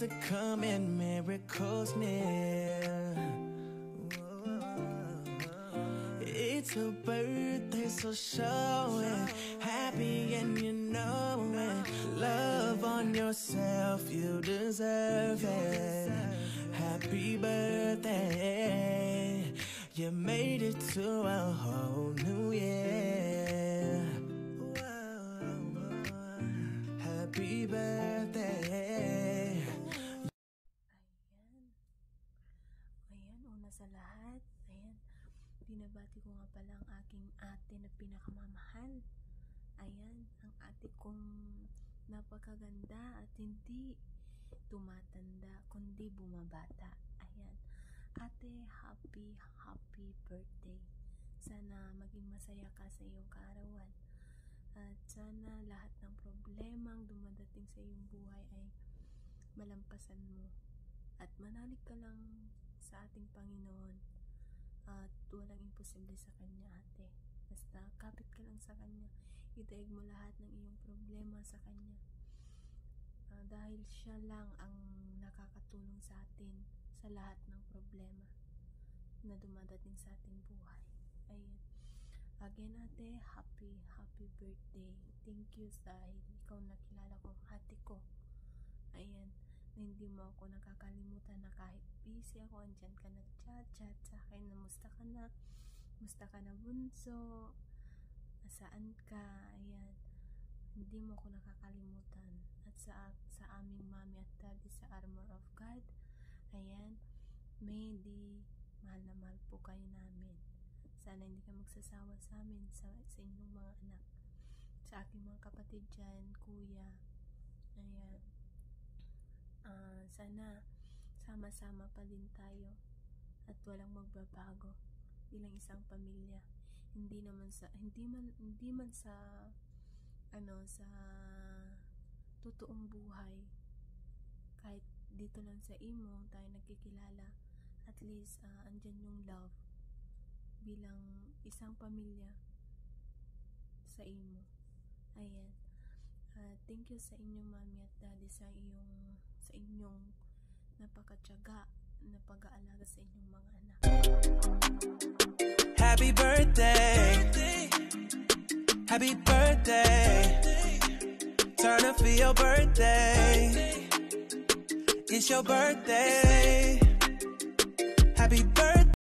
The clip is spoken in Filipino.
to come and miracles near. It's her birthday, so show it. Happy and you know it. Love on yourself, you deserve it. Happy birthday. You made it to a whole new year. Happy birthday. Ayan, una sa lahat, ayan, binabati ko nga pala ang aking ate na pinakamamahal. Ayan, ang ate kong napakaganda at hindi tumatanda, kundi bumabata. Ayan, ate, happy birthday. Sana maging masaya ka sa iyong kaarawan. At sana lahat ng problemang dumadating sa iyong buhay ay malampasan mo. At manalig ka lang sa ating Panginoon. At walang imposible sa Kanya, ate. Basta kapit ka lang sa Kanya. Itaig mo lahat ng iyong problema sa Kanya. Dahil Siya lang ang nakakatulong sa atin sa lahat ng problema na dumadating sa ating buhay. Ayun. Again, ate, happy birthday. Thank you dahil ikaw nakilala kong ate ko. Ayan, na hindi mo ako nakakalimutan na kahit busy ako, andyan ka nag-chat sa akin na musta ka na bunso, saan ka, ayan, hindi mo ako nakakalimutan. At sa aming mami at daddy sa Armor of God, ayan, may di mahal na mahal po kayo namin. Sana hindi ka magsasawa sa amin, sa inyong mga anak, sa aking mga kapatid dyan, kuya, ayan. Sana sama-sama pa din tayo at walang magbabago bilang isang pamilya. Hindi man sa sa totoong buhay, kahit dito lang sa imo tayo nagkikilala, at least andyan yung love bilang isang pamilya sa imo. Ayan. Thank you sa inyong mami at daddy sa inyong napakatyaga na pag-aalaga sa inyong mga anak. Happy birthday. Happy birthday. Turn up for your birthday. It's your birthday. Happy birthday.